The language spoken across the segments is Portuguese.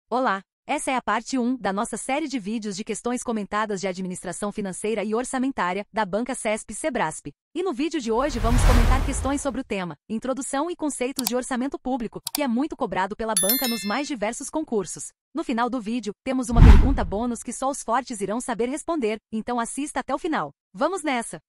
Olá! Essa é a parte 1 da nossa série de vídeos de questões comentadas de administração financeira e orçamentária da Banca CESP-Cebrasp. E no vídeo de hoje vamos comentar questões sobre o tema Introdução e conceitos de orçamento público, que é muito cobrado pela banca nos mais diversos concursos. No final do vídeo, temos uma pergunta bônus que só os fortes irão saber responder, então assista até o final. Vamos nessa!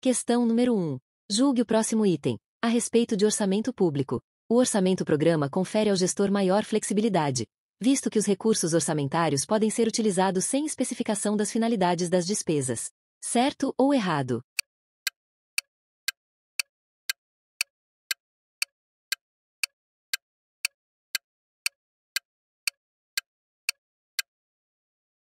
Questão número 1. Julgue o próximo item. A respeito de orçamento público. O orçamento-programa confere ao gestor maior flexibilidade, visto que os recursos orçamentários podem ser utilizados sem especificação das finalidades das despesas. Certo ou errado?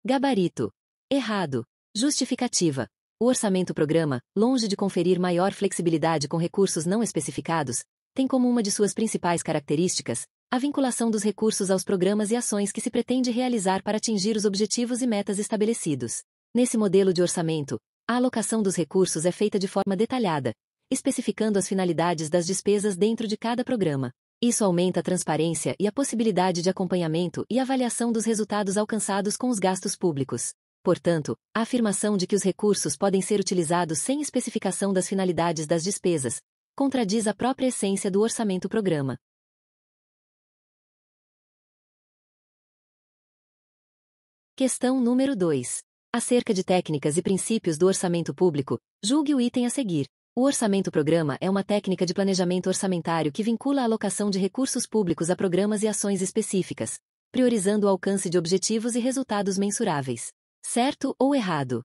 Gabarito. Errado. Justificativa. O orçamento-programa, longe de conferir maior flexibilidade com recursos não especificados, tem como uma de suas principais características a vinculação dos recursos aos programas e ações que se pretende realizar para atingir os objetivos e metas estabelecidos. Nesse modelo de orçamento, a alocação dos recursos é feita de forma detalhada, especificando as finalidades das despesas dentro de cada programa. Isso aumenta a transparência e a possibilidade de acompanhamento e avaliação dos resultados alcançados com os gastos públicos. Portanto, a afirmação de que os recursos podem ser utilizados sem especificação das finalidades das despesas contradiz a própria essência do orçamento-programa. Questão número 2. Acerca de técnicas e princípios do orçamento público, julgue o item a seguir. O orçamento-programa é uma técnica de planejamento orçamentário que vincula a alocação de recursos públicos a programas e ações específicas, priorizando o alcance de objetivos e resultados mensuráveis. Certo ou errado?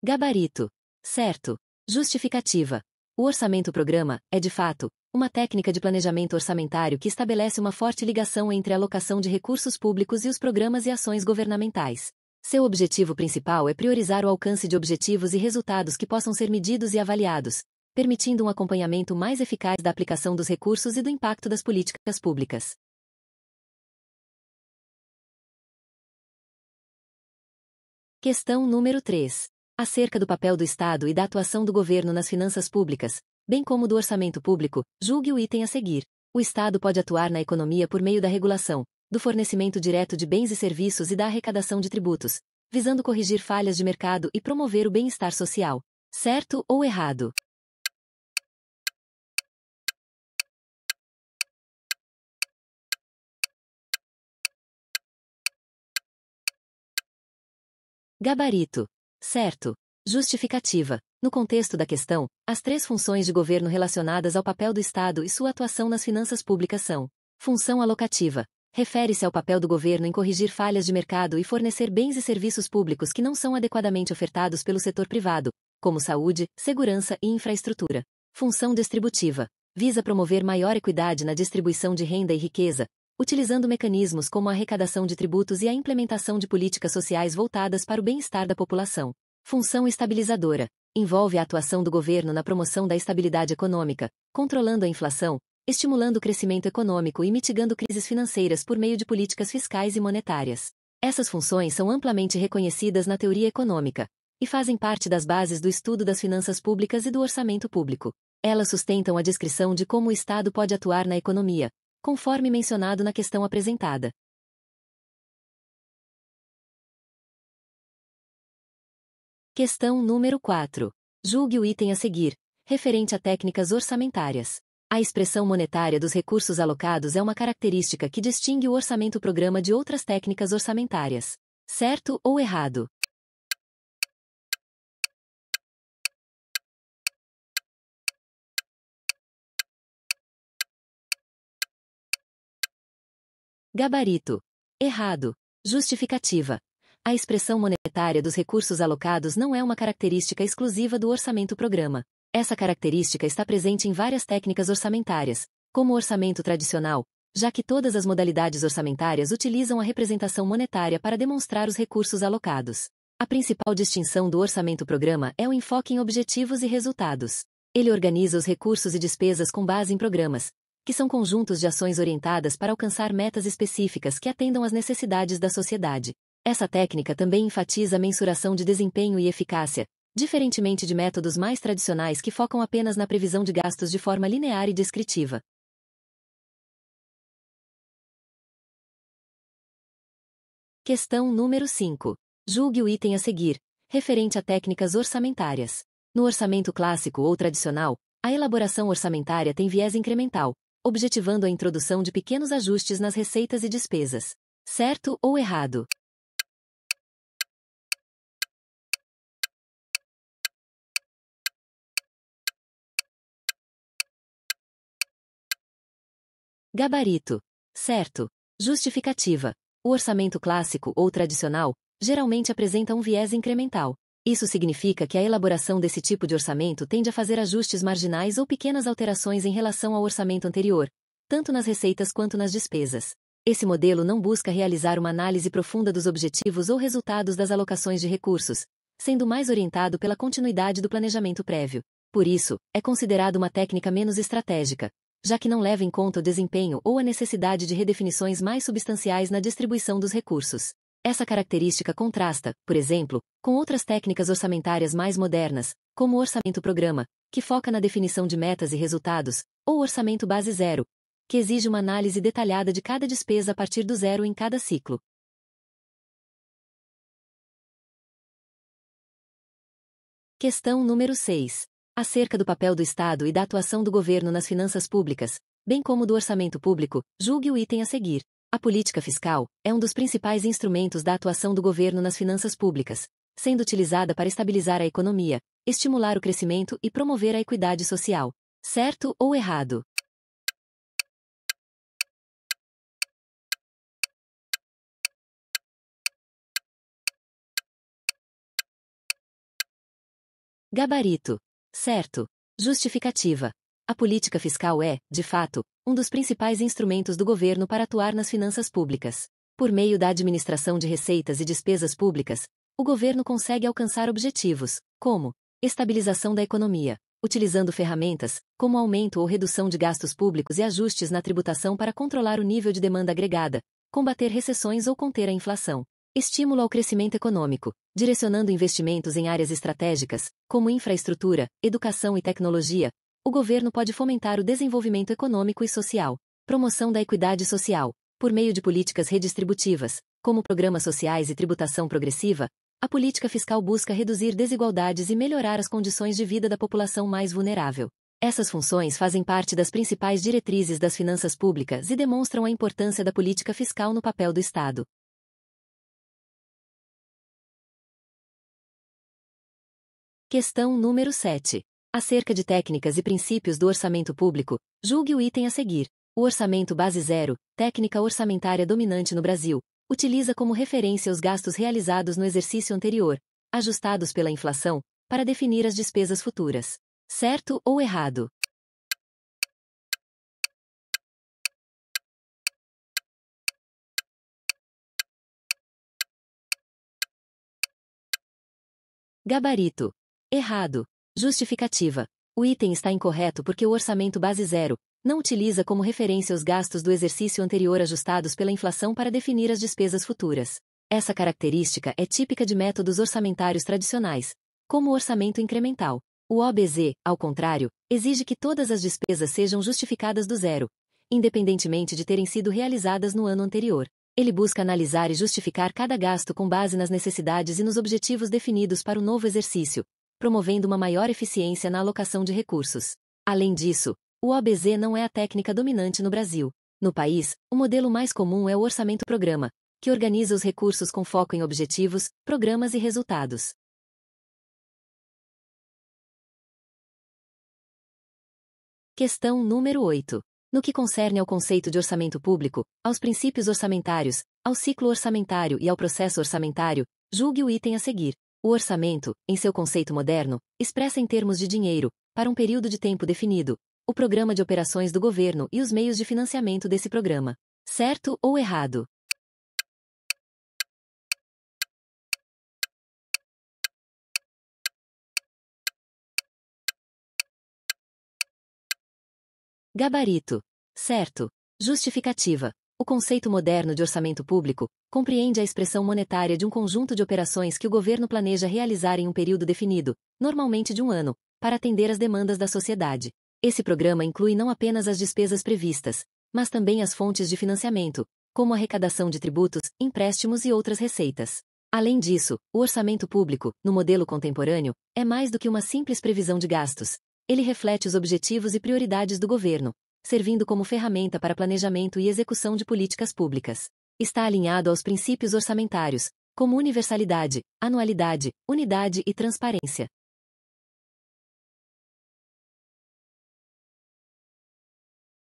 Gabarito. Certo. Justificativa. O orçamento-programa é, de fato, uma técnica de planejamento orçamentário que estabelece uma forte ligação entre a alocação de recursos públicos e os programas e ações governamentais. Seu objetivo principal é priorizar o alcance de objetivos e resultados que possam ser medidos e avaliados, permitindo um acompanhamento mais eficaz da aplicação dos recursos e do impacto das políticas públicas. Questão número 3. Acerca do papel do Estado e da atuação do governo nas finanças públicas, bem como do orçamento público, julgue o item a seguir. O Estado pode atuar na economia por meio da regulação, do fornecimento direto de bens e serviços e da arrecadação de tributos, visando corrigir falhas de mercado e promover o bem-estar social. Certo ou errado? Gabarito. Certo. Justificativa. No contexto da questão, as três funções de governo relacionadas ao papel do Estado e sua atuação nas finanças públicas são: função alocativa. Refere-se ao papel do governo em corrigir falhas de mercado e fornecer bens e serviços públicos que não são adequadamente ofertados pelo setor privado, como saúde, segurança e infraestrutura. Função distributiva. Visa promover maior equidade na distribuição de renda e riqueza, utilizando mecanismos como a arrecadação de tributos e a implementação de políticas sociais voltadas para o bem-estar da população. Função estabilizadora. Envolve a atuação do governo na promoção da estabilidade econômica, controlando a inflação, estimulando o crescimento econômico e mitigando crises financeiras por meio de políticas fiscais e monetárias. Essas funções são amplamente reconhecidas na teoria econômica e fazem parte das bases do estudo das finanças públicas e do orçamento público. Elas sustentam a descrição de como o Estado pode atuar na economia, conforme mencionado na questão apresentada. Questão número 4. Julgue o item a seguir, referente a técnicas orçamentárias. A expressão monetária dos recursos alocados é uma característica que distingue o orçamento-programa de outras técnicas orçamentárias. Certo ou errado? Gabarito. Errado. Justificativa. A expressão monetária dos recursos alocados não é uma característica exclusiva do orçamento-programa. Essa característica está presente em várias técnicas orçamentárias, como o orçamento tradicional, já que todas as modalidades orçamentárias utilizam a representação monetária para demonstrar os recursos alocados. A principal distinção do orçamento-programa é o enfoque em objetivos e resultados. Ele organiza os recursos e despesas com base em programas, que são conjuntos de ações orientadas para alcançar metas específicas que atendam às necessidades da sociedade. Essa técnica também enfatiza a mensuração de desempenho e eficácia, diferentemente de métodos mais tradicionais que focam apenas na previsão de gastos de forma linear e descritiva. Questão número 5. Julgue o item a seguir, referente a técnicas orçamentárias. No orçamento clássico ou tradicional, a elaboração orçamentária tem viés incremental, objetivando a introdução de pequenos ajustes nas receitas e despesas. Certo ou errado? Gabarito. Certo. Justificativa. O orçamento clássico ou tradicional geralmente apresenta um viés incremental. Isso significa que a elaboração desse tipo de orçamento tende a fazer ajustes marginais ou pequenas alterações em relação ao orçamento anterior, tanto nas receitas quanto nas despesas. Esse modelo não busca realizar uma análise profunda dos objetivos ou resultados das alocações de recursos, sendo mais orientado pela continuidade do planejamento prévio. Por isso, é considerado uma técnica menos estratégica, já que não leva em conta o desempenho ou a necessidade de redefinições mais substanciais na distribuição dos recursos. Essa característica contrasta, por exemplo, com outras técnicas orçamentárias mais modernas, como o orçamento-programa, que foca na definição de metas e resultados, ou o orçamento base zero, que exige uma análise detalhada de cada despesa a partir do zero em cada ciclo. Questão número 6. Acerca do papel do Estado e da atuação do governo nas finanças públicas, bem como do orçamento público, julgue o item a seguir. A política fiscal é um dos principais instrumentos da atuação do governo nas finanças públicas, sendo utilizada para estabilizar a economia, estimular o crescimento e promover a equidade social. Certo ou errado? Gabarito. Certo. Justificativa. A política fiscal é, de fato, um dos principais instrumentos do governo para atuar nas finanças públicas. Por meio da administração de receitas e despesas públicas, o governo consegue alcançar objetivos, como estabilização da economia, utilizando ferramentas, como aumento ou redução de gastos públicos e ajustes na tributação para controlar o nível de demanda agregada, combater recessões ou conter a inflação. Estímulo ao crescimento econômico, direcionando investimentos em áreas estratégicas, como infraestrutura, educação e tecnologia. O governo pode fomentar o desenvolvimento econômico e social. Promoção da equidade social. Por meio de políticas redistributivas, como programas sociais e tributação progressiva, a política fiscal busca reduzir desigualdades e melhorar as condições de vida da população mais vulnerável. Essas funções fazem parte das principais diretrizes das finanças públicas e demonstram a importância da política fiscal no papel do Estado. Questão número 7. Acerca de técnicas e princípios do orçamento público, julgue o item a seguir. O orçamento base zero, técnica orçamentária dominante no Brasil, utiliza como referência os gastos realizados no exercício anterior, ajustados pela inflação, para definir as despesas futuras. Certo ou errado? Gabarito. Errado. Justificativa. O item está incorreto porque o orçamento base zero não utiliza como referência os gastos do exercício anterior ajustados pela inflação para definir as despesas futuras. Essa característica é típica de métodos orçamentários tradicionais, como o orçamento incremental. O OBZ, ao contrário, exige que todas as despesas sejam justificadas do zero, independentemente de terem sido realizadas no ano anterior. Ele busca analisar e justificar cada gasto com base nas necessidades e nos objetivos definidos para o novo exercício, promovendo uma maior eficiência na alocação de recursos. Além disso, o OBZ não é a técnica dominante no Brasil. No país, o modelo mais comum é o orçamento-programa, que organiza os recursos com foco em objetivos, programas e resultados. Questão número 8. No que concerne ao conceito de orçamento público, aos princípios orçamentários, ao ciclo orçamentário e ao processo orçamentário, julgue o item a seguir. O orçamento, em seu conceito moderno, expressa em termos de dinheiro, para um período de tempo definido, o programa de operações do governo e os meios de financiamento desse programa. Certo ou errado? Gabarito. Certo. Justificativa. O conceito moderno de orçamento público compreende a expressão monetária de um conjunto de operações que o governo planeja realizar em um período definido, normalmente de um ano, para atender às demandas da sociedade. Esse programa inclui não apenas as despesas previstas, mas também as fontes de financiamento, como arrecadação de tributos, empréstimos e outras receitas. Além disso, o orçamento público, no modelo contemporâneo, é mais do que uma simples previsão de gastos. Ele reflete os objetivos e prioridades do governo, servindo como ferramenta para planejamento e execução de políticas públicas. Está alinhado aos princípios orçamentários, como universalidade, anualidade, unidade e transparência.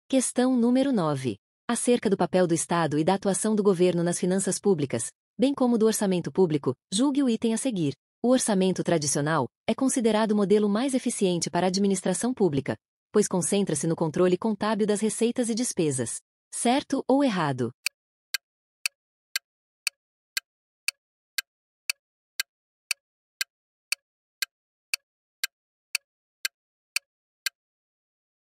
Questão número 9. Acerca do papel do Estado e da atuação do governo nas finanças públicas, bem como do orçamento público, julgue o item a seguir. O orçamento tradicional é considerado o modelo mais eficiente para a administração pública, pois concentra-se no controle contábil das receitas e despesas. Certo ou errado?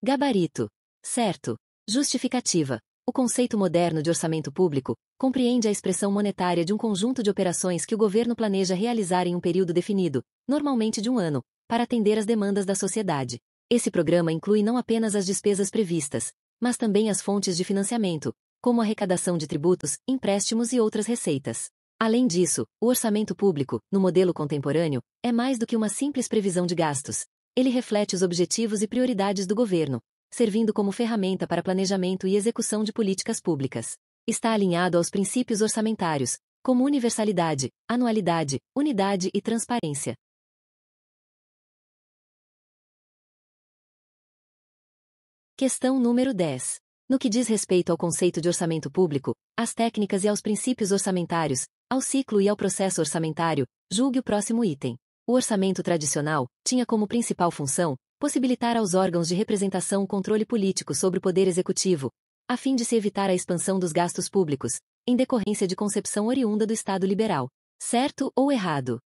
Gabarito. Certo. Justificativa. O conceito moderno de orçamento público compreende a expressão monetária de um conjunto de operações que o governo planeja realizar em um período definido, normalmente de um ano, para atender às demandas da sociedade. Esse programa inclui não apenas as despesas previstas, mas também as fontes de financiamento, como arrecadação de tributos, empréstimos e outras receitas. Além disso, o orçamento público, no modelo contemporâneo, é mais do que uma simples previsão de gastos. Ele reflete os objetivos e prioridades do governo, servindo como ferramenta para planejamento e execução de políticas públicas. Está alinhado aos princípios orçamentários, como universalidade, anualidade, unidade e transparência. Questão número 10. No que diz respeito ao conceito de orçamento público, às técnicas e aos princípios orçamentários, ao ciclo e ao processo orçamentário, julgue o próximo item. O orçamento tradicional tinha como principal função possibilitar aos órgãos de representação o controle político sobre o poder executivo, a fim de se evitar a expansão dos gastos públicos, em decorrência de concepção oriunda do Estado liberal. Certo ou errado?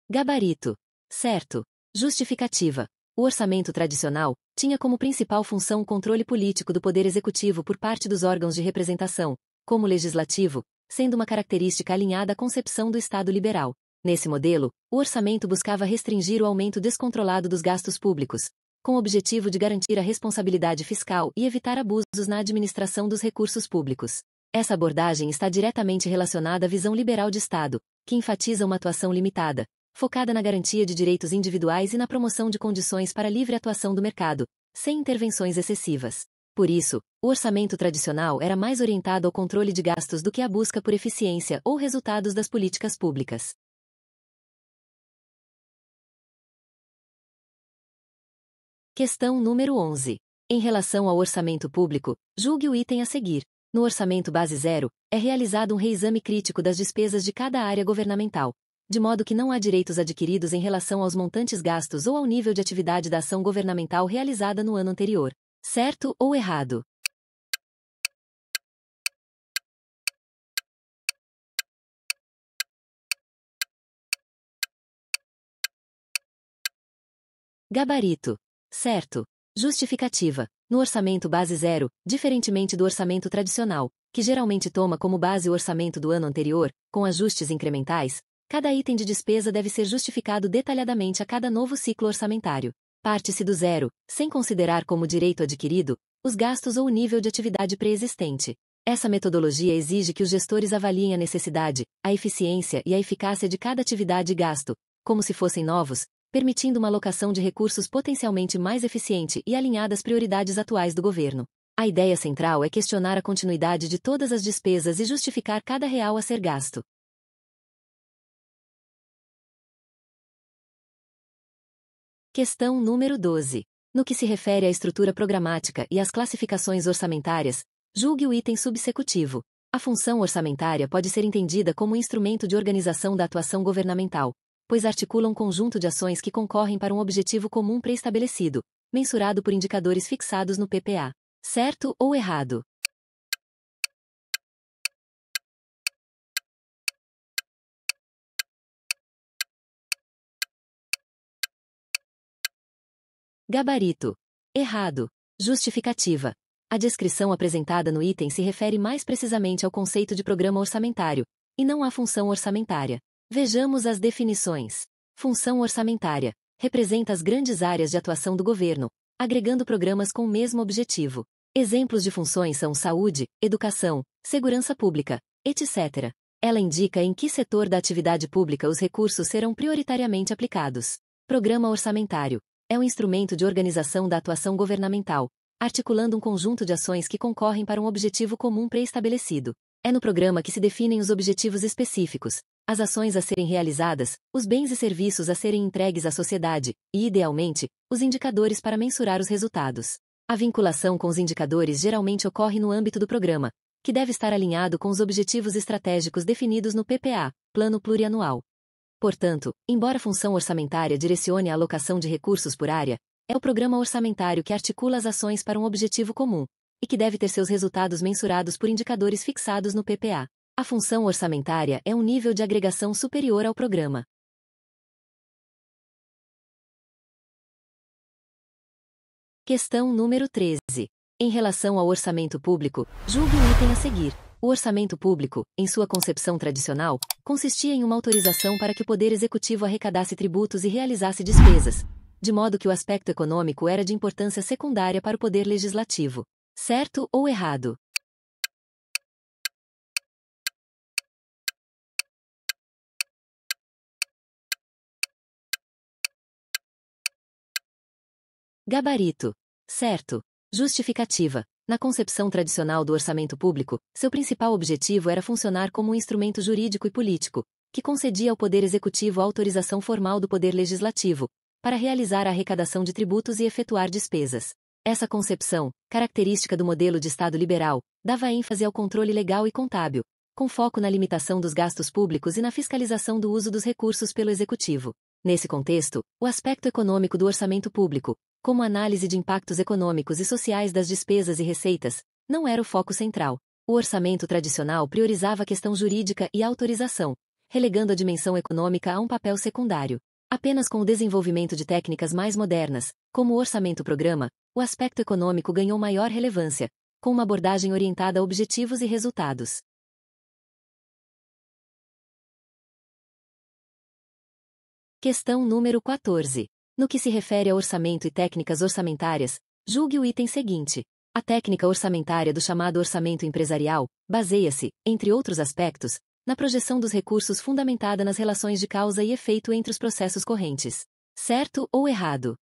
Gabarito. Certo. Justificativa. O orçamento tradicional tinha como principal função o controle político do poder executivo por parte dos órgãos de representação, como o legislativo, sendo uma característica alinhada à concepção do Estado liberal. Nesse modelo, o orçamento buscava restringir o aumento descontrolado dos gastos públicos, com o objetivo de garantir a responsabilidade fiscal e evitar abusos na administração dos recursos públicos. Essa abordagem está diretamente relacionada à visão liberal de Estado, que enfatiza uma atuação limitada, focada na garantia de direitos individuais e na promoção de condições para a livre atuação do mercado, sem intervenções excessivas. Por isso, o orçamento tradicional era mais orientado ao controle de gastos do que à busca por eficiência ou resultados das políticas públicas. Questão número 11. Em relação ao orçamento público, julgue o item a seguir. No orçamento base zero, é realizado um reexame crítico das despesas de cada área governamental, de modo que não há direitos adquiridos em relação aos montantes gastos ou ao nível de atividade da ação governamental realizada no ano anterior. Certo ou errado? Gabarito. Certo. Justificativa. No orçamento base zero, diferentemente do orçamento tradicional, que geralmente toma como base o orçamento do ano anterior, com ajustes incrementais, cada item de despesa deve ser justificado detalhadamente a cada novo ciclo orçamentário. Parte-se do zero, sem considerar como direito adquirido, os gastos ou o nível de atividade pré-existente. Essa metodologia exige que os gestores avaliem a necessidade, a eficiência e a eficácia de cada atividade e gasto, como se fossem novos, permitindo uma alocação de recursos potencialmente mais eficiente e alinhada às prioridades atuais do governo. A ideia central é questionar a continuidade de todas as despesas e justificar cada real a ser gasto. Questão número 12. No que se refere à estrutura programática e às classificações orçamentárias, julgue o item subsecutivo. A função orçamentária pode ser entendida como instrumento de organização da atuação governamental, pois articula um conjunto de ações que concorrem para um objetivo comum pré-estabelecido, mensurado por indicadores fixados no PPA. Certo ou errado? Gabarito. Errado. Justificativa. A descrição apresentada no item se refere mais precisamente ao conceito de programa orçamentário, e não à função orçamentária. Vejamos as definições. Função orçamentária. Representa as grandes áreas de atuação do governo, agregando programas com o mesmo objetivo. Exemplos de funções são saúde, educação, segurança pública, etc. Ela indica em que setor da atividade pública os recursos serão prioritariamente aplicados. Programa orçamentário. É um instrumento de organização da atuação governamental, articulando um conjunto de ações que concorrem para um objetivo comum pré-estabelecido. É no programa que se definem os objetivos específicos, as ações a serem realizadas, os bens e serviços a serem entregues à sociedade, e, idealmente, os indicadores para mensurar os resultados. A vinculação com os indicadores geralmente ocorre no âmbito do programa, que deve estar alinhado com os objetivos estratégicos definidos no PPA, Plano Plurianual. Portanto, embora a função orçamentária direcione a alocação de recursos por área, é o programa orçamentário que articula as ações para um objetivo comum, e que deve ter seus resultados mensurados por indicadores fixados no PPA. A função orçamentária é um nível de agregação superior ao programa. Questão número 13. Em relação ao orçamento público, julgue o item a seguir. O orçamento público, em sua concepção tradicional, consistia em uma autorização para que o Poder Executivo arrecadasse tributos e realizasse despesas, de modo que o aspecto econômico era de importância secundária para o Poder Legislativo. Certo ou errado? Gabarito. Certo. Justificativa. Na concepção tradicional do orçamento público, seu principal objetivo era funcionar como um instrumento jurídico e político, que concedia ao Poder Executivo a autorização formal do Poder Legislativo, para realizar a arrecadação de tributos e efetuar despesas. Essa concepção, característica do modelo de Estado liberal, dava ênfase ao controle legal e contábil, com foco na limitação dos gastos públicos e na fiscalização do uso dos recursos pelo Executivo. Nesse contexto, o aspecto econômico do orçamento público, como análise de impactos econômicos e sociais das despesas e receitas, não era o foco central. O orçamento tradicional priorizava a questão jurídica e a autorização, relegando a dimensão econômica a um papel secundário. Apenas com o desenvolvimento de técnicas mais modernas, como o orçamento-programa, o aspecto econômico ganhou maior relevância, com uma abordagem orientada a objetivos e resultados. Questão número 14. No que se refere a orçamento e técnicas orçamentárias, julgue o item seguinte. A técnica orçamentária do chamado orçamento empresarial baseia-se, entre outros aspectos, na projeção dos recursos fundamentada nas relações de causa e efeito entre os processos correntes. Certo ou errado?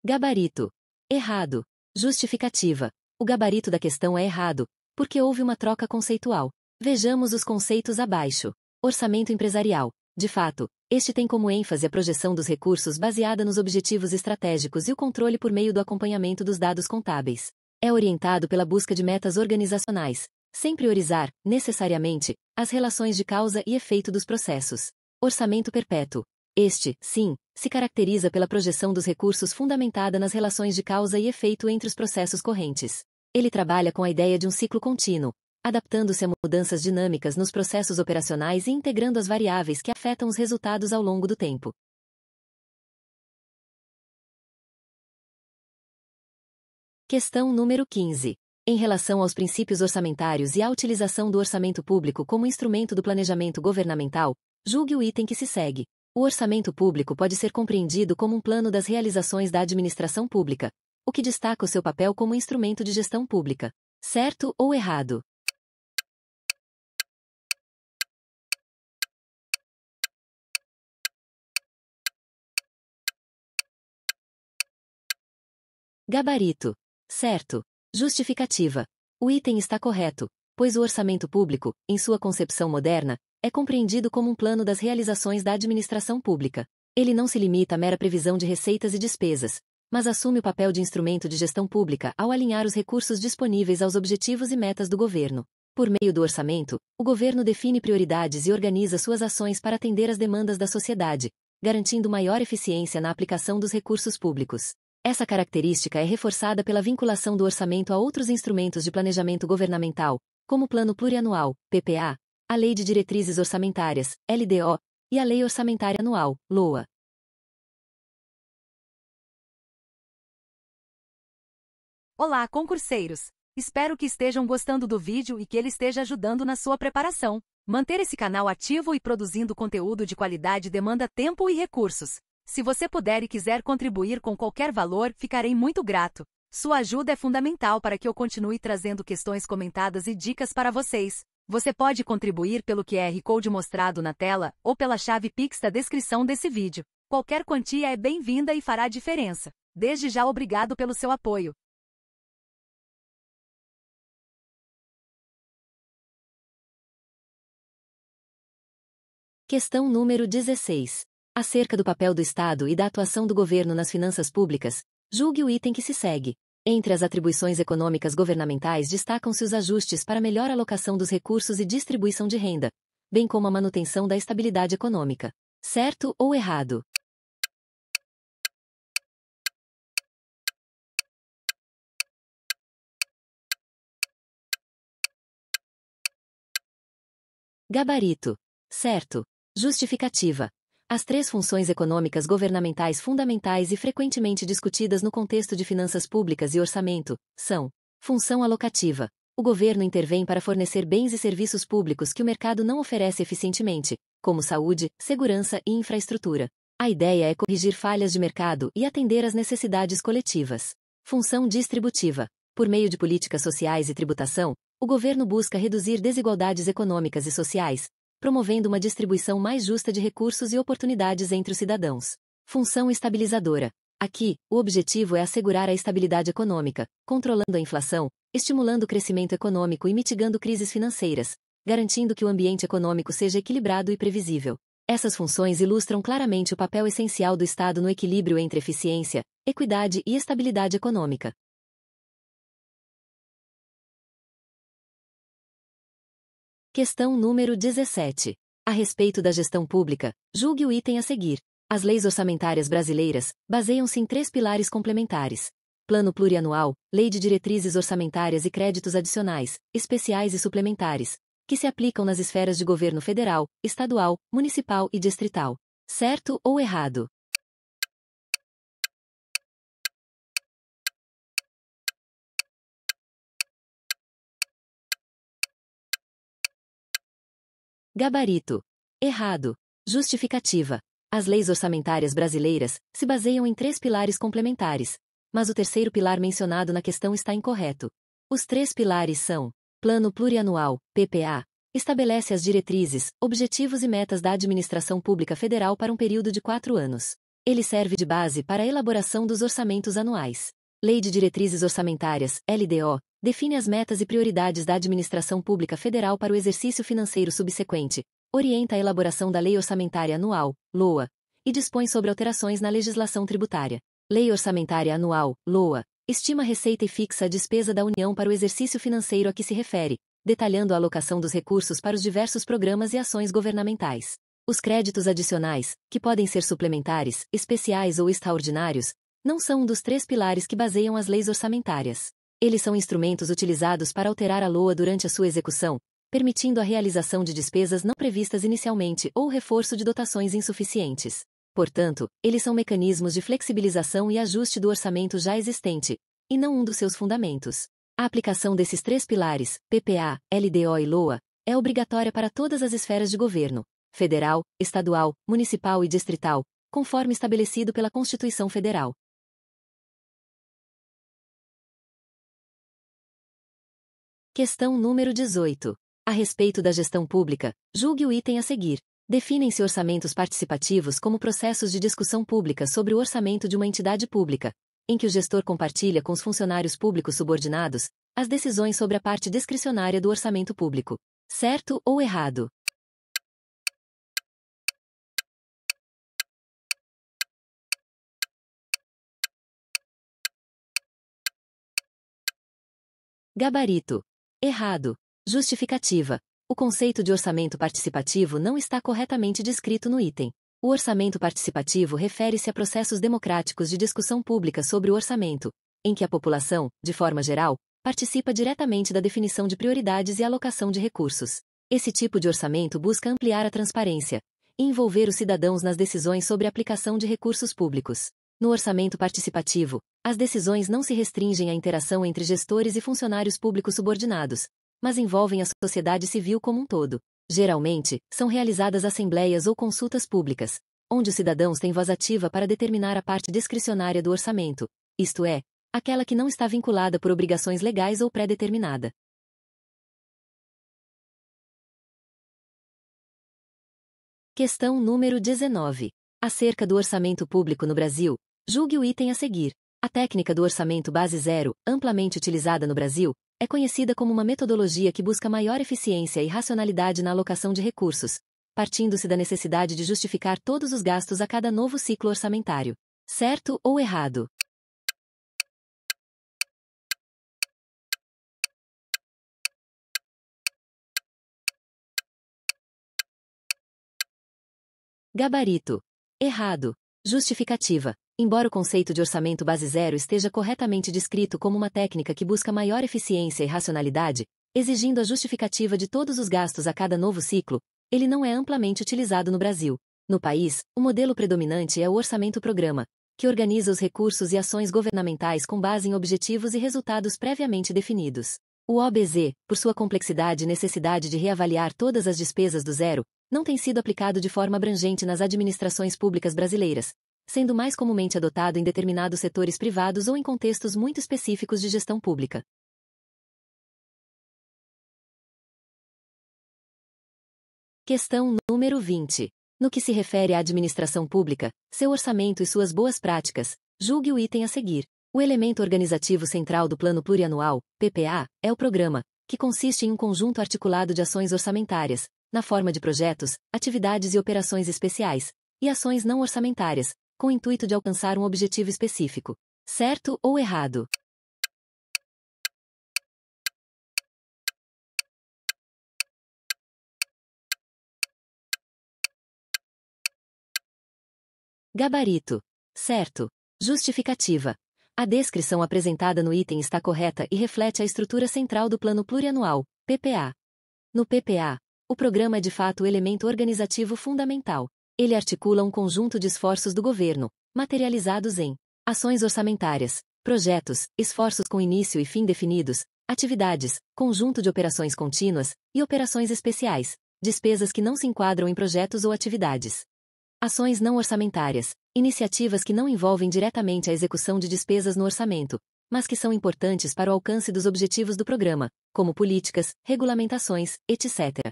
Gabarito. Errado. Justificativa. O gabarito da questão é errado, porque houve uma troca conceitual. Vejamos os conceitos abaixo. Orçamento empresarial. De fato, este tem como ênfase a projeção dos recursos baseada nos objetivos estratégicos e o controle por meio do acompanhamento dos dados contábeis. É orientado pela busca de metas organizacionais, sem priorizar, necessariamente, as relações de causa e efeito dos processos. Orçamento perpétuo. Este, sim, se caracteriza pela projeção dos recursos fundamentada nas relações de causa e efeito entre os processos correntes. Ele trabalha com a ideia de um ciclo contínuo, adaptando-se a mudanças dinâmicas nos processos operacionais e integrando as variáveis que afetam os resultados ao longo do tempo. Questão número 15. Em relação aos princípios orçamentários e à utilização do orçamento público como instrumento do planejamento governamental, julgue o item que se segue. O orçamento público pode ser compreendido como um plano das realizações da administração pública, o que destaca o seu papel como instrumento de gestão pública. Certo ou errado? Gabarito. Certo. Justificativa. O item está correto, pois o orçamento público, em sua concepção moderna, é compreendido como um plano das realizações da administração pública. Ele não se limita à mera previsão de receitas e despesas, mas assume o papel de instrumento de gestão pública ao alinhar os recursos disponíveis aos objetivos e metas do governo. Por meio do orçamento, o governo define prioridades e organiza suas ações para atender às demandas da sociedade, garantindo maior eficiência na aplicação dos recursos públicos. Essa característica é reforçada pela vinculação do orçamento a outros instrumentos de planejamento governamental, como o Plano Plurianual, PPA, a Lei de Diretrizes Orçamentárias, LDO, e a Lei Orçamentária Anual, LOA. Olá, concurseiros! Espero que estejam gostando do vídeo e que ele esteja ajudando na sua preparação. Manter esse canal ativo e produzindo conteúdo de qualidade demanda tempo e recursos. Se você puder e quiser contribuir com qualquer valor, ficarei muito grato. Sua ajuda é fundamental para que eu continue trazendo questões comentadas e dicas para vocês. Você pode contribuir pelo QR Code mostrado na tela ou pela chave Pix da descrição desse vídeo. Qualquer quantia é bem-vinda e fará diferença. Desde já, obrigado pelo seu apoio. Questão número 16. Acerca do papel do Estado e da atuação do governo nas finanças públicas, julgue o item que se segue. Entre as atribuições econômicas governamentais destacam-se os ajustes para melhor alocação dos recursos e distribuição de renda, bem como a manutenção da estabilidade econômica. Certo ou errado? Gabarito. Certo. Justificativa. As três funções econômicas governamentais fundamentais e frequentemente discutidas no contexto de finanças públicas e orçamento são: função alocativa. O governo intervém para fornecer bens e serviços públicos que o mercado não oferece eficientemente, como saúde, segurança e infraestrutura. A ideia é corrigir falhas de mercado e atender às necessidades coletivas. Função distributiva. Por meio de políticas sociais e tributação, o governo busca reduzir desigualdades econômicas e sociais, promovendo uma distribuição mais justa de recursos e oportunidades entre os cidadãos. Função estabilizadora. Aqui, o objetivo é assegurar a estabilidade econômica, controlando a inflação, estimulando o crescimento econômico e mitigando crises financeiras, garantindo que o ambiente econômico seja equilibrado e previsível. Essas funções ilustram claramente o papel essencial do Estado no equilíbrio entre eficiência, equidade e estabilidade econômica. Questão número 17. A respeito da gestão pública, julgue o item a seguir. As leis orçamentárias brasileiras baseiam-se em três pilares complementares: Plano Plurianual, Lei de Diretrizes Orçamentárias e Créditos Adicionais, Especiais e Suplementares, que se aplicam nas esferas de governo federal, estadual, municipal e distrital. Certo ou errado? Gabarito. Errado. Justificativa. As leis orçamentárias brasileiras se baseiam em três pilares complementares, mas o terceiro pilar mencionado na questão está incorreto. Os três pilares são: Plano Plurianual, PPA, estabelece as diretrizes, objetivos e metas da administração pública federal para um período de 4 anos. Ele serve de base para a elaboração dos orçamentos anuais. Lei de Diretrizes Orçamentárias, LDO, define as metas e prioridades da administração pública federal para o exercício financeiro subsequente, orienta a elaboração da Lei Orçamentária Anual, LOA, e dispõe sobre alterações na legislação tributária. Lei Orçamentária Anual, LOA, estima a receita e fixa a despesa da União para o exercício financeiro a que se refere, detalhando a alocação dos recursos para os diversos programas e ações governamentais. Os créditos adicionais, que podem ser suplementares, especiais ou extraordinários, não são um dos três pilares que baseiam as leis orçamentárias. Eles são instrumentos utilizados para alterar a LOA durante a sua execução, permitindo a realização de despesas não previstas inicialmente ou o reforço de dotações insuficientes. Portanto, eles são mecanismos de flexibilização e ajuste do orçamento já existente, e não um dos seus fundamentos. A aplicação desses três pilares, PPA, LDO e LOA, é obrigatória para todas as esferas de governo, federal, estadual, municipal e distrital, conforme estabelecido pela Constituição Federal. Questão número 18. A respeito da gestão pública, julgue o item a seguir. Definem-se orçamentos participativos como processos de discussão pública sobre o orçamento de uma entidade pública, em que o gestor compartilha com os funcionários públicos subordinados as decisões sobre a parte discricionária do orçamento público. Certo ou errado? Gabarito. Errado. Justificativa. O conceito de orçamento participativo não está corretamente descrito no item. O orçamento participativo refere-se a processos democráticos de discussão pública sobre o orçamento, em que a população, de forma geral, participa diretamente da definição de prioridades e alocação de recursos. Esse tipo de orçamento busca ampliar a transparência e envolver os cidadãos nas decisões sobre a aplicação de recursos públicos. No orçamento participativo, as decisões não se restringem à interação entre gestores e funcionários públicos subordinados, mas envolvem a sociedade civil como um todo. Geralmente, são realizadas assembleias ou consultas públicas, onde os cidadãos têm voz ativa para determinar a parte discricionária do orçamento, isto é, aquela que não está vinculada por obrigações legais ou pré-determinada. Questão número 19. Acerca do orçamento público no Brasil, julgue o item a seguir. A técnica do orçamento base zero, amplamente utilizada no Brasil, é conhecida como uma metodologia que busca maior eficiência e racionalidade na alocação de recursos, partindo-se da necessidade de justificar todos os gastos a cada novo ciclo orçamentário. Certo ou errado? Gabarito. Errado. Justificativa. Embora o conceito de orçamento base zero esteja corretamente descrito como uma técnica que busca maior eficiência e racionalidade, exigindo a justificativa de todos os gastos a cada novo ciclo, ele não é amplamente utilizado no Brasil. No país, o modelo predominante é o orçamento-programa, que organiza os recursos e ações governamentais com base em objetivos e resultados previamente definidos. O OBZ, por sua complexidade e necessidade de reavaliar todas as despesas do zero, não tem sido aplicado de forma abrangente nas administrações públicas brasileiras, sendo mais comumente adotado em determinados setores privados ou em contextos muito específicos de gestão pública. Questão número 20. No que se refere à administração pública, seu orçamento e suas boas práticas, julgue o item a seguir. O elemento organizativo central do Plano Plurianual, PPA, é o programa, que consiste em um conjunto articulado de ações orçamentárias, na forma de projetos, atividades e operações especiais, e ações não orçamentárias, com o intuito de alcançar um objetivo específico. Certo ou errado? Gabarito. Certo. Justificativa. A descrição apresentada no item está correta e reflete a estrutura central do Plano Plurianual, PPA. No PPA, o programa é de fato o elemento organizativo fundamental. Ele articula um conjunto de esforços do governo, materializados em ações orçamentárias, projetos, esforços com início e fim definidos, atividades, conjunto de operações contínuas e operações especiais, despesas que não se enquadram em projetos ou atividades. Ações não orçamentárias, iniciativas que não envolvem diretamente a execução de despesas no orçamento, mas que são importantes para o alcance dos objetivos do programa, como políticas, regulamentações, etc.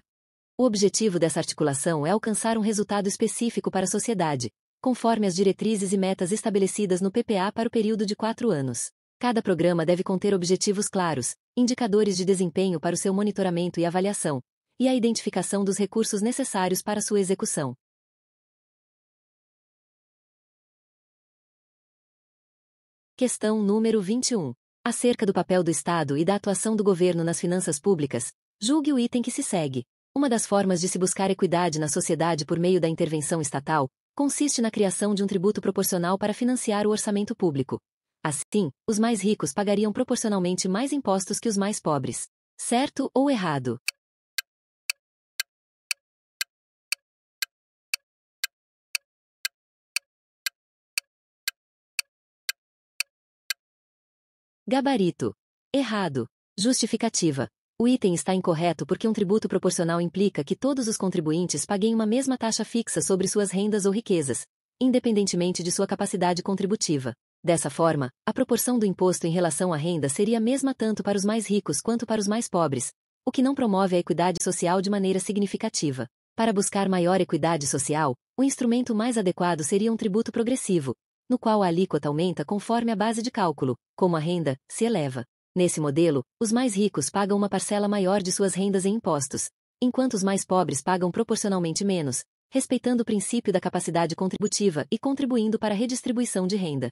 O objetivo dessa articulação é alcançar um resultado específico para a sociedade, conforme as diretrizes e metas estabelecidas no PPA para o período de 4 anos. Cada programa deve conter objetivos claros, indicadores de desempenho para o seu monitoramento e avaliação, e a identificação dos recursos necessários para sua execução. Questão número 21. Acerca do papel do Estado e da atuação do governo nas finanças públicas, julgue o item que se segue. Uma das formas de se buscar equidade na sociedade por meio da intervenção estatal consiste na criação de um tributo proporcional para financiar o orçamento público. Assim, os mais ricos pagariam proporcionalmente mais impostos que os mais pobres. Certo ou errado? Gabarito. Errado. Justificativa. O item está incorreto porque um tributo proporcional implica que todos os contribuintes paguem uma mesma taxa fixa sobre suas rendas ou riquezas, independentemente de sua capacidade contributiva. Dessa forma, a proporção do imposto em relação à renda seria a mesma tanto para os mais ricos quanto para os mais pobres, o que não promove a equidade social de maneira significativa. Para buscar maior equidade social, o instrumento mais adequado seria um tributo progressivo, no qual a alíquota aumenta conforme a base de cálculo, como a renda, se eleva. Nesse modelo, os mais ricos pagam uma parcela maior de suas rendas em impostos, enquanto os mais pobres pagam proporcionalmente menos, respeitando o princípio da capacidade contributiva e contribuindo para a redistribuição de renda.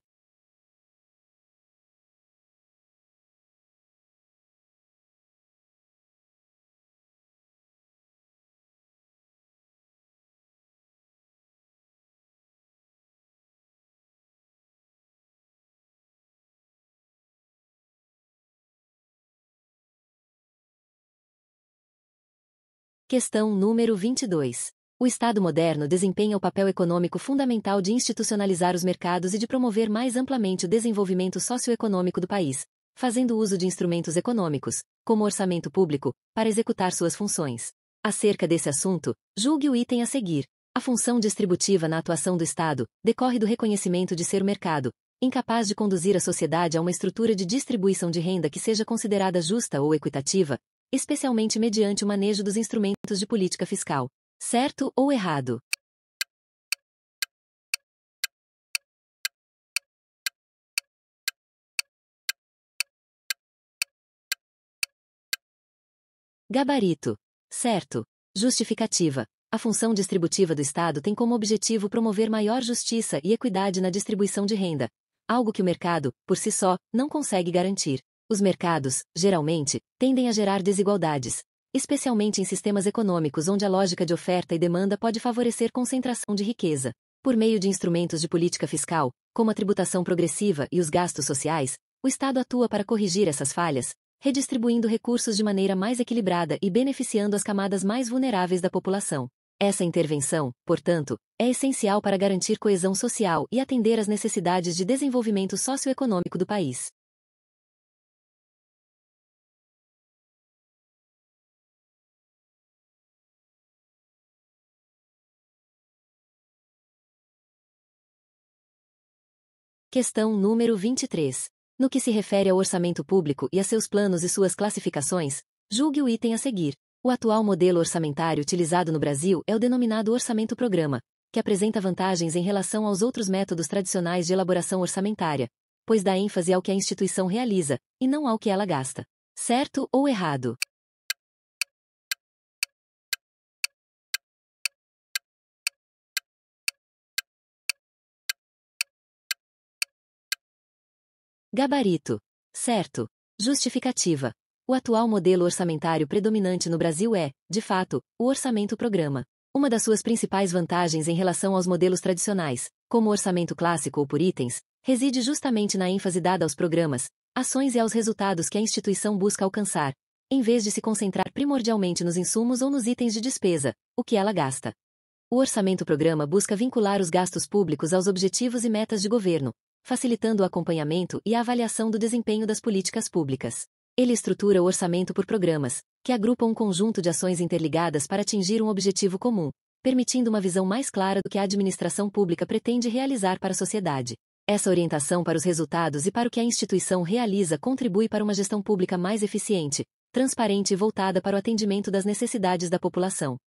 Questão número 22. O Estado moderno desempenha o papel econômico fundamental de institucionalizar os mercados e de promover mais amplamente o desenvolvimento socioeconômico do país, fazendo uso de instrumentos econômicos, como o orçamento público, para executar suas funções. Acerca desse assunto, julgue o item a seguir. A função distributiva na atuação do Estado decorre do reconhecimento de ser o mercado, incapaz de conduzir a sociedade a uma estrutura de distribuição de renda que seja considerada justa ou equitativa, especialmente mediante o manejo dos instrumentos de política fiscal. Certo ou errado? Gabarito. Certo. Justificativa. A função distributiva do Estado tem como objetivo promover maior justiça e equidade na distribuição de renda, algo que o mercado, por si só, não consegue garantir. Os mercados, geralmente, tendem a gerar desigualdades, especialmente em sistemas econômicos onde a lógica de oferta e demanda pode favorecer concentração de riqueza. Por meio de instrumentos de política fiscal, como a tributação progressiva e os gastos sociais, o Estado atua para corrigir essas falhas, redistribuindo recursos de maneira mais equilibrada e beneficiando as camadas mais vulneráveis da população. Essa intervenção, portanto, é essencial para garantir coesão social e atender às necessidades de desenvolvimento socioeconômico do país. Questão número 23. No que se refere ao orçamento público e a seus planos e suas classificações, julgue o item a seguir. O atual modelo orçamentário utilizado no Brasil é o denominado orçamento-programa, que apresenta vantagens em relação aos outros métodos tradicionais de elaboração orçamentária, pois dá ênfase ao que a instituição realiza, e não ao que ela gasta. Certo ou errado? Gabarito. Certo. Justificativa. O atual modelo orçamentário predominante no Brasil é, de fato, o orçamento-programa. Uma das suas principais vantagens em relação aos modelos tradicionais, como o orçamento clássico ou por itens, reside justamente na ênfase dada aos programas, ações e aos resultados que a instituição busca alcançar, em vez de se concentrar primordialmente nos insumos ou nos itens de despesa, o que ela gasta. O orçamento-programa busca vincular os gastos públicos aos objetivos e metas de governo, facilitando o acompanhamento e a avaliação do desempenho das políticas públicas. Ele estrutura o orçamento por programas, que agrupam um conjunto de ações interligadas para atingir um objetivo comum, permitindo uma visão mais clara do que a administração pública pretende realizar para a sociedade. Essa orientação para os resultados e para o que a instituição realiza contribui para uma gestão pública mais eficiente, transparente e voltada para o atendimento das necessidades da população.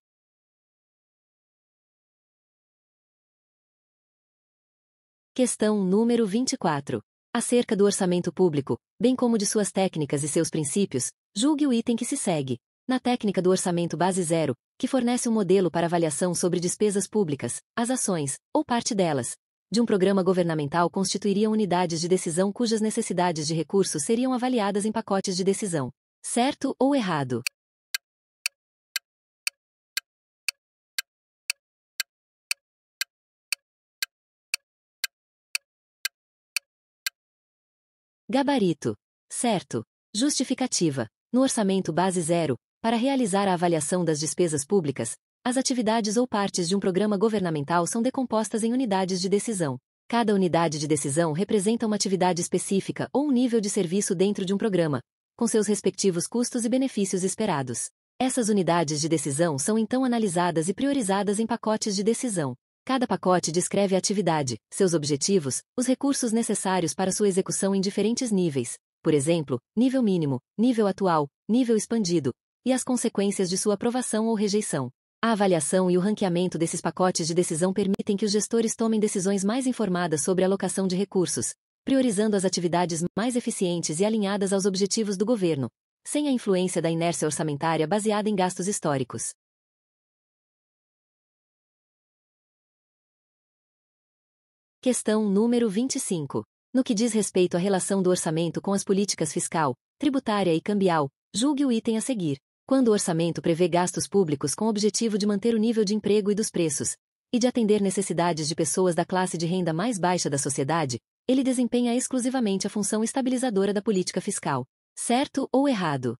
Questão número 24. Acerca do orçamento público, bem como de suas técnicas e seus princípios, julgue o item que se segue. Na técnica do orçamento base zero, que fornece um modelo para avaliação sobre despesas públicas, as ações, ou parte delas, de um programa governamental constituiriam unidades de decisão cujas necessidades de recursos seriam avaliadas em pacotes de decisão. Certo ou errado? Gabarito. Certo. Justificativa. No orçamento base zero, para realizar a avaliação das despesas públicas, as atividades ou partes de um programa governamental são decompostas em unidades de decisão. Cada unidade de decisão representa uma atividade específica ou um nível de serviço dentro de um programa, com seus respectivos custos e benefícios esperados. Essas unidades de decisão são então analisadas e priorizadas em pacotes de decisão. Cada pacote descreve a atividade, seus objetivos, os recursos necessários para sua execução em diferentes níveis, por exemplo, nível mínimo, nível atual, nível expandido, e as consequências de sua aprovação ou rejeição. A avaliação e o ranqueamento desses pacotes de decisão permitem que os gestores tomem decisões mais informadas sobre a alocação de recursos, priorizando as atividades mais eficientes e alinhadas aos objetivos do governo, sem a influência da inércia orçamentária baseada em gastos históricos. Questão número 25. No que diz respeito à relação do orçamento com as políticas fiscal, tributária e cambial, julgue o item a seguir. Quando o orçamento prevê gastos públicos com o objetivo de manter o nível de emprego e dos preços, e de atender necessidades de pessoas da classe de renda mais baixa da sociedade, ele desempenha exclusivamente a função estabilizadora da política fiscal. Certo ou errado?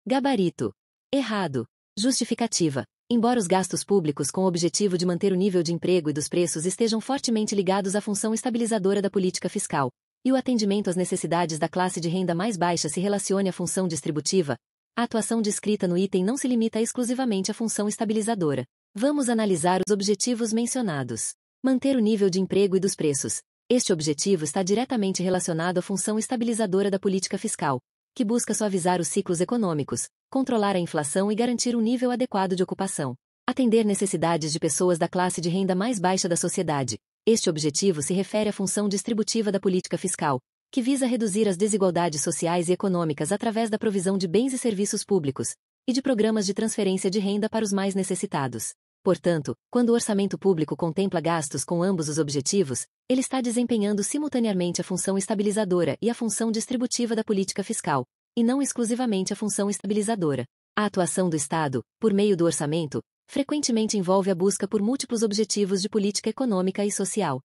Gabarito. Errado. Justificativa. Embora os gastos públicos com o objetivo de manter o nível de emprego e dos preços estejam fortemente ligados à função estabilizadora da política fiscal, e o atendimento às necessidades da classe de renda mais baixa se relacione à função distributiva, a atuação descrita no item não se limita exclusivamente à função estabilizadora. Vamos analisar os objetivos mencionados. Manter o nível de emprego e dos preços. Este objetivo está diretamente relacionado à função estabilizadora da política fiscal, que busca suavizar os ciclos econômicos, controlar a inflação e garantir um nível adequado de ocupação. Atender necessidades de pessoas da classe de renda mais baixa da sociedade. Este objetivo se refere à função distributiva da política fiscal, que visa reduzir as desigualdades sociais e econômicas através da provisão de bens e serviços públicos, e de programas de transferência de renda para os mais necessitados. Portanto, quando o orçamento público contempla gastos com ambos os objetivos, ele está desempenhando simultaneamente a função estabilizadora e a função distributiva da política fiscal, e não exclusivamente a função estabilizadora. A atuação do Estado, por meio do orçamento, frequentemente envolve a busca por múltiplos objetivos de política econômica e social.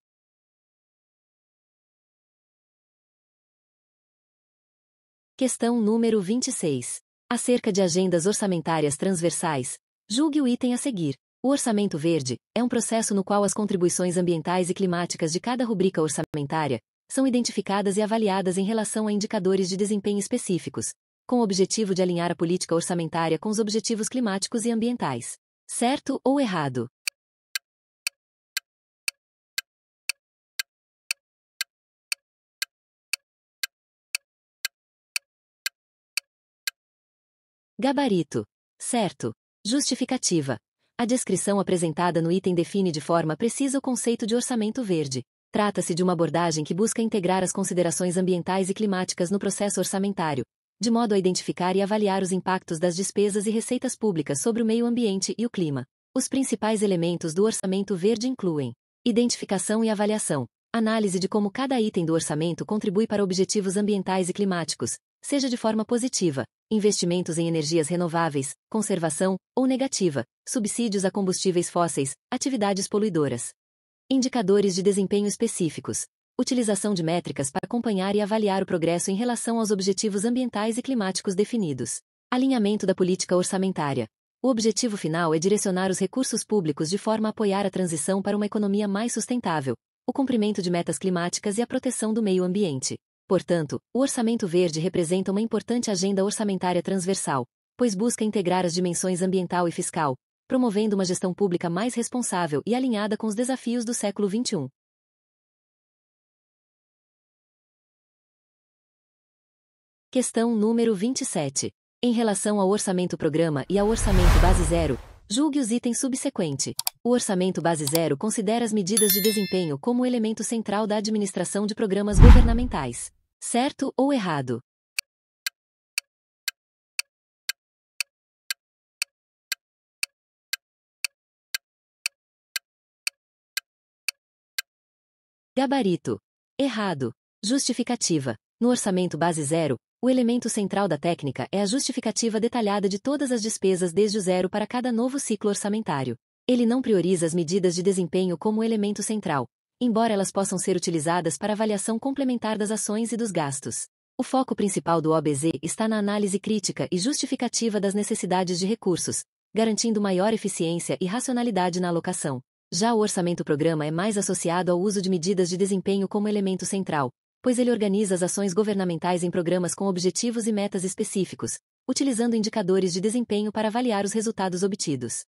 Questão número 26. Acerca de agendas orçamentárias transversais, julgue o item a seguir. O orçamento verde é um processo no qual as contribuições ambientais e climáticas de cada rubrica orçamentária são identificadas e avaliadas em relação a indicadores de desempenho específicos, com o objetivo de alinhar a política orçamentária com os objetivos climáticos e ambientais. Certo ou errado? Gabarito. Certo. Justificativa. A descrição apresentada no item define de forma precisa o conceito de orçamento verde. Trata-se de uma abordagem que busca integrar as considerações ambientais e climáticas no processo orçamentário, de modo a identificar e avaliar os impactos das despesas e receitas públicas sobre o meio ambiente e o clima. Os principais elementos do orçamento verde incluem identificação e avaliação, análise de como cada item do orçamento contribui para objetivos ambientais e climáticos, seja de forma positiva, investimentos em energias renováveis, conservação, ou negativa, subsídios a combustíveis fósseis, atividades poluidoras. Indicadores de desempenho específicos. Utilização de métricas para acompanhar e avaliar o progresso em relação aos objetivos ambientais e climáticos definidos. Alinhamento da política orçamentária. O objetivo final é direcionar os recursos públicos de forma a apoiar a transição para uma economia mais sustentável, o cumprimento de metas climáticas e a proteção do meio ambiente. Portanto, o orçamento verde representa uma importante agenda orçamentária transversal, pois busca integrar as dimensões ambiental e fiscal, promovendo uma gestão pública mais responsável e alinhada com os desafios do século XXI. Questão número 27. Em relação ao orçamento programa e ao orçamento base zero, julgue os itens subsequentes. O orçamento base zero considera as medidas de desempenho como o elemento central da administração de programas governamentais. Certo ou errado? Gabarito. Errado. Justificativa. No orçamento base zero, o elemento central da técnica é a justificativa detalhada de todas as despesas desde o zero para cada novo ciclo orçamentário. Ele não prioriza as medidas de desempenho como elemento central, embora elas possam ser utilizadas para avaliação complementar das ações e dos gastos. O foco principal do OBZ está na análise crítica e justificativa das necessidades de recursos, garantindo maior eficiência e racionalidade na alocação. Já o orçamento-programa é mais associado ao uso de medidas de desempenho como elemento central, pois ele organiza as ações governamentais em programas com objetivos e metas específicos, utilizando indicadores de desempenho para avaliar os resultados obtidos.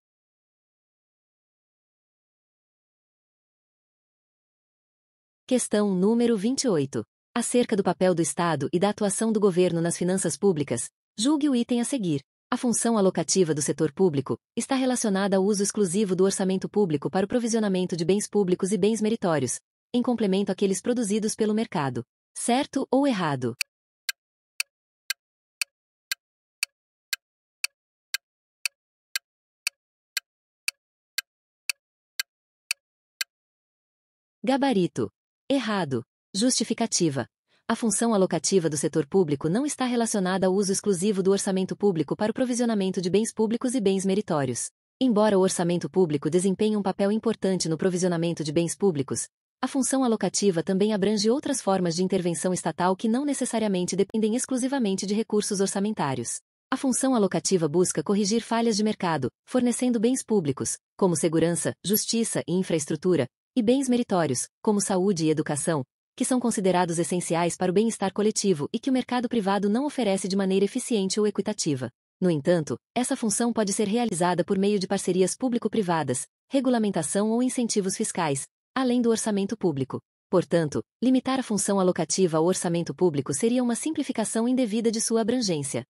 Questão número 28. Acerca do papel do Estado e da atuação do governo nas finanças públicas, julgue o item a seguir. A função alocativa do setor público está relacionada ao uso exclusivo do orçamento público para o provisionamento de bens públicos e bens meritórios, em complemento àqueles produzidos pelo mercado. Certo ou errado? Gabarito. Errado. Justificativa. A função alocativa do setor público não está relacionada ao uso exclusivo do orçamento público para o provisionamento de bens públicos e bens meritórios. Embora o orçamento público desempenhe um papel importante no provisionamento de bens públicos, a função alocativa também abrange outras formas de intervenção estatal que não necessariamente dependem exclusivamente de recursos orçamentários. A A função alocativa busca corrigir falhas de mercado, fornecendo bens públicos, como segurança, justiça e infraestrutura, e bens meritórios, como saúde e educação, que são considerados essenciais para o bem-estar coletivo e que o mercado privado não oferece de maneira eficiente ou equitativa. No entanto, essa função pode ser realizada por meio de parcerias público-privadas, regulamentação ou incentivos fiscais, além do orçamento público. Portanto, limitar a função alocativa ao orçamento público seria uma simplificação indevida de sua abrangência.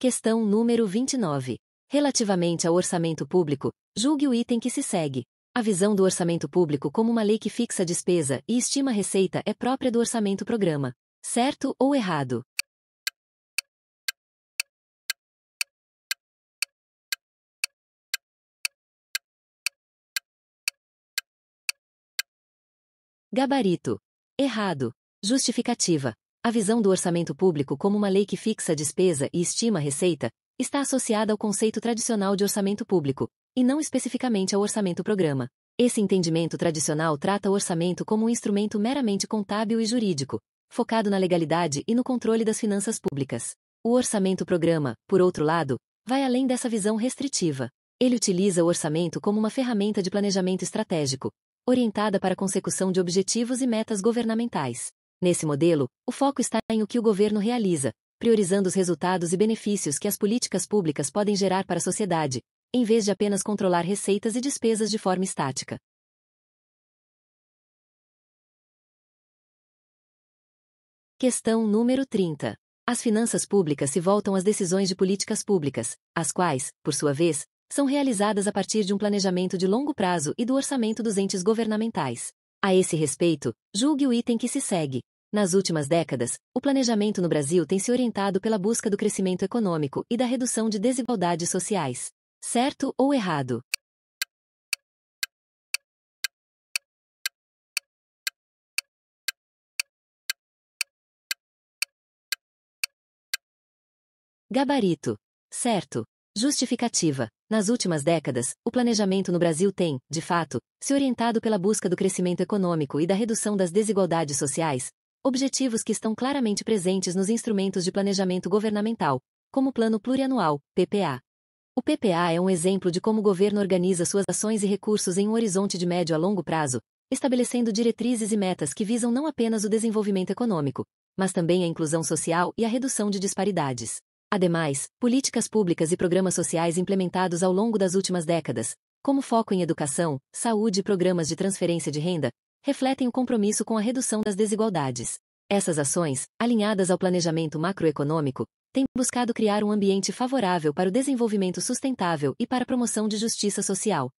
Questão número 29. Relativamente ao orçamento público, julgue o item que se segue. A visão do orçamento público como uma lei que fixa a despesa e estima a receita é própria do orçamento-programa. Certo ou errado? Gabarito. Errado. Justificativa. A visão do orçamento público como uma lei que fixa a despesa e estima a receita está associada ao conceito tradicional de orçamento público, e não especificamente ao orçamento-programa. Esse entendimento tradicional trata o orçamento como um instrumento meramente contábil e jurídico, focado na legalidade e no controle das finanças públicas. O orçamento-programa, por outro lado, vai além dessa visão restritiva. Ele utiliza o orçamento como uma ferramenta de planejamento estratégico, orientada para a consecução de objetivos e metas governamentais. Nesse modelo, o foco está em o que o governo realiza, priorizando os resultados e benefícios que as políticas públicas podem gerar para a sociedade, em vez de apenas controlar receitas e despesas de forma estática. Questão número 30. As finanças públicas se voltam às decisões de políticas públicas, as quais, por sua vez, são realizadas a partir de um planejamento de longo prazo e do orçamento dos entes governamentais. A esse respeito, julgue o item que se segue. Nas últimas décadas, o planejamento no Brasil tem se orientado pela busca do crescimento econômico e da redução de desigualdades sociais. Certo ou errado? Gabarito. Certo. Justificativa. Nas últimas décadas, o planejamento no Brasil tem, de fato, se orientado pela busca do crescimento econômico e da redução das desigualdades sociais, objetivos que estão claramente presentes nos instrumentos de planejamento governamental, como o Plano Plurianual, PPA. O PPA é um exemplo de como o governo organiza suas ações e recursos em um horizonte de médio a longo prazo, estabelecendo diretrizes e metas que visam não apenas o desenvolvimento econômico, mas também a inclusão social e a redução de disparidades. Ademais, políticas públicas e programas sociais implementados ao longo das últimas décadas, como foco em educação, saúde e programas de transferência de renda, refletem o compromisso com a redução das desigualdades. Essas ações, alinhadas ao planejamento macroeconômico, têm buscado criar um ambiente favorável para o desenvolvimento sustentável e para a promoção de justiça social.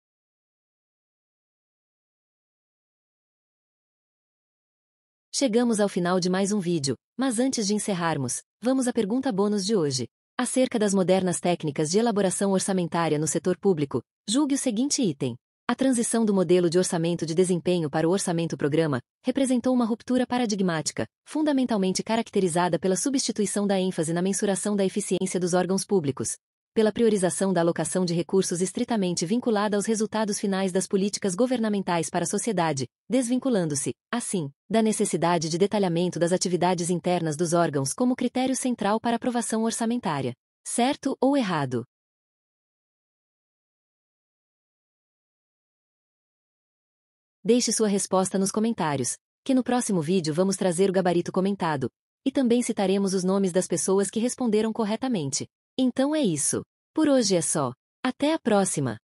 Chegamos ao final de mais um vídeo, mas antes de encerrarmos, vamos à pergunta bônus de hoje. Acerca das modernas técnicas de elaboração orçamentária no setor público, julgue o seguinte item. A transição do modelo de orçamento de desempenho para o orçamento-programa representou uma ruptura paradigmática, fundamentalmente caracterizada pela substituição da ênfase na mensuração da eficiência dos órgãos públicos, pela priorização da alocação de recursos estritamente vinculada aos resultados finais das políticas governamentais para a sociedade, desvinculando-se, assim, da necessidade de detalhamento das atividades internas dos órgãos como critério central para aprovação orçamentária. Certo ou errado? Deixe sua resposta nos comentários, que no próximo vídeo vamos trazer o gabarito comentado, e também citaremos os nomes das pessoas que responderam corretamente. Então é isso. Por hoje é só. Até a próxima!